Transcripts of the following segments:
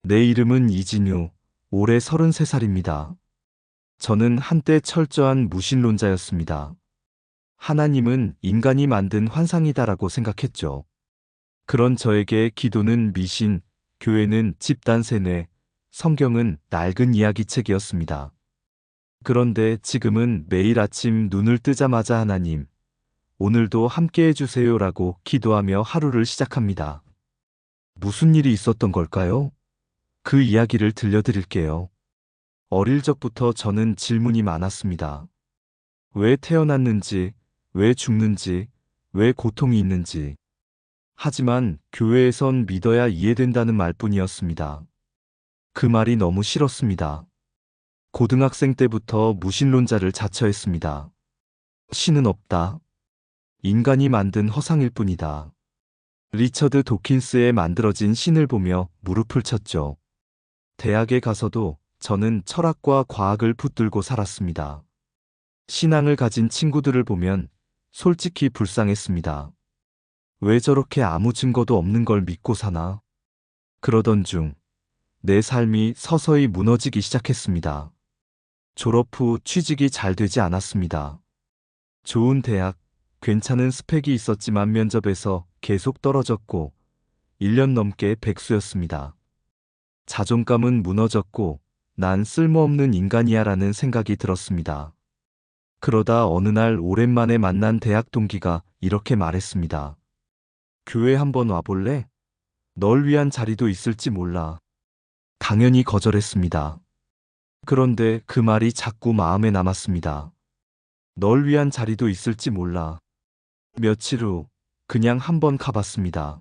내 이름은 이진유, 올해 33살입니다. 저는 한때 철저한 무신론자였습니다. 하나님은 인간이 만든 환상이다라고 생각했죠. 그런 저에게 기도는 미신, 교회는 집단 세뇌, 성경은 낡은 이야기책이었습니다. 그런데 지금은 매일 아침 눈을 뜨자마자 하나님, 오늘도 함께 해주세요라고 기도하며 하루를 시작합니다. 무슨 일이 있었던 걸까요? 그 이야기를 들려드릴게요. 어릴 적부터 저는 질문이 많았습니다. 왜 태어났는지, 왜 죽는지, 왜 고통이 있는지. 하지만 교회에선 믿어야 이해된다는 말뿐이었습니다. 그 말이 너무 싫었습니다. 고등학생 때부터 무신론자를 자처했습니다. 신은 없다. 인간이 만든 허상일 뿐이다. 리처드 도킨스에 만들어진 신을 보며 무릎을 쳤죠. 대학에 가서도 저는 철학과 과학을 붙들고 살았습니다. 신앙을 가진 친구들을 보면 솔직히 불쌍했습니다. 왜 저렇게 아무 증거도 없는 걸 믿고 사나? 그러던 중 내 삶이 서서히 무너지기 시작했습니다. 졸업 후 취직이 잘 되지 않았습니다. 좋은 대학, 괜찮은 스펙이 있었지만 면접에서 계속 떨어졌고 1년 넘게 백수였습니다. 자존감은 무너졌고 난 쓸모없는 인간이야라는 생각이 들었습니다. 그러다 어느 날 오랜만에 만난 대학 동기가 이렇게 말했습니다. 교회 한번 와볼래? 널 위한 자리도 있을지 몰라. 당연히 거절했습니다. 그런데 그 말이 자꾸 마음에 남았습니다. 널 위한 자리도 있을지 몰라. 며칠 후 그냥 한번 가봤습니다.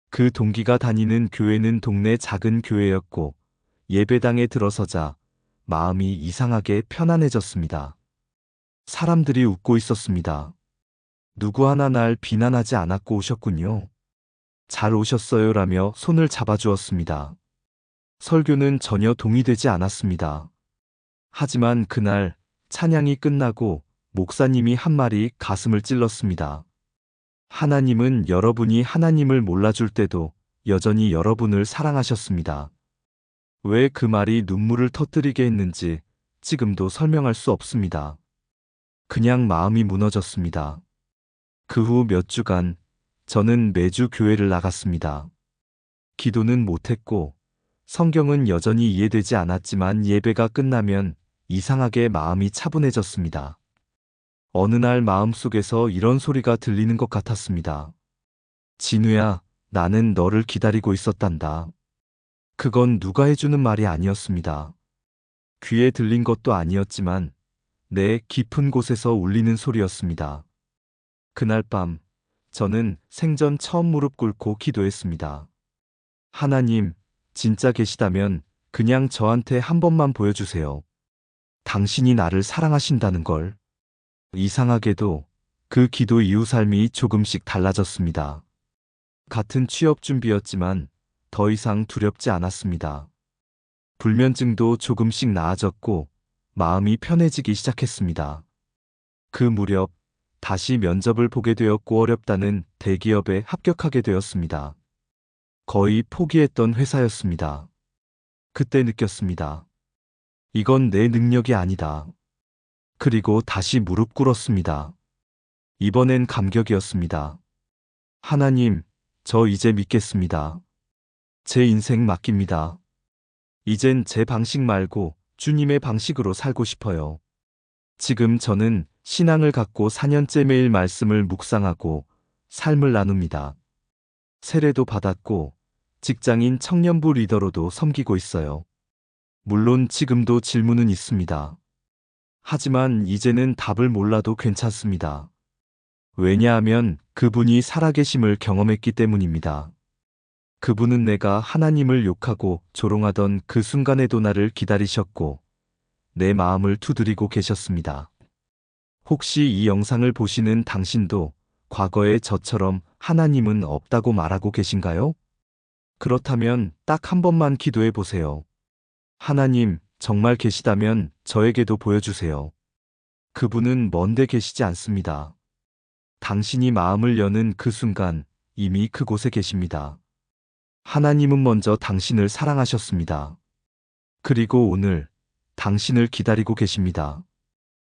그 동기가 다니는 교회는 동네 작은 교회였고 예배당에 들어서자 마음이 이상하게 편안해졌습니다. 사람들이 웃고 있었습니다. 누구 하나 날 비난하지 않았고 오셨군요. 잘 오셨어요라며 손을 잡아주었습니다. 설교는 전혀 동의되지 않았습니다. 하지만 그날 찬양이 끝나고 목사님이 한 말이 가슴을 찔렀습니다. 하나님은 여러분이 하나님을 몰라줄 때도 여전히 여러분을 사랑하셨습니다. 왜 그 말이 눈물을 터뜨리게 했는지 지금도 설명할 수 없습니다. 그냥 마음이 무너졌습니다. 그 후 몇 주간 저는 매주 교회를 나갔습니다. 기도는 못했고 성경은 여전히 이해되지 않았지만 예배가 끝나면 이상하게 마음이 차분해졌습니다. 어느 날 마음속에서 이런 소리가 들리는 것 같았습니다. 진우야, 나는 너를 기다리고 있었단다. 그건 누가 해주는 말이 아니었습니다. 귀에 들린 것도 아니었지만 내 깊은 곳에서 울리는 소리였습니다. 그날 밤 저는 생전 처음 무릎 꿇고 기도했습니다. 하나님, 진짜 계시다면 그냥 저한테 한 번만 보여주세요. 당신이 나를 사랑하신다는 걸. 이상하게도 그 기도 이후 삶이 조금씩 달라졌습니다. 같은 취업 준비였지만 더 이상 두렵지 않았습니다. 불면증도 조금씩 나아졌고 마음이 편해지기 시작했습니다. 그 무렵 다시 면접을 보게 되었고 어렵다는 대기업에 합격하게 되었습니다. 거의 포기했던 회사였습니다. 그때 느꼈습니다. 이건 내 능력이 아니다. 그리고 다시 무릎 꿇었습니다. 이번엔 감격이었습니다. 하나님, 저 이제 믿겠습니다. 제 인생 맡깁니다. 이젠 제 방식 말고 주님의 방식으로 살고 싶어요. 지금 저는 신앙을 갖고 4년째 매일 말씀을 묵상하고 삶을 나눕니다. 세례도 받았고 직장인 청년부 리더로도 섬기고 있어요. 물론 지금도 질문은 있습니다. 하지만 이제는 답을 몰라도 괜찮습니다. 왜냐하면 그분이 살아계심을 경험했기 때문입니다. 그분은 내가 하나님을 욕하고 조롱하던 그 순간에도 나를 기다리셨고 내 마음을 두드리고 계셨습니다. 혹시 이 영상을 보시는 당신도 과거의 저처럼 하나님은 없다고 말하고 계신가요? 그렇다면 딱 한 번만 기도해 보세요. 하나님, 정말 계시다면 저에게도 보여주세요. 그분은 먼데 계시지 않습니다. 당신이 마음을 여는 그 순간 이미 그곳에 계십니다. 하나님은 먼저 당신을 사랑하셨습니다. 그리고 오늘 당신을 기다리고 계십니다.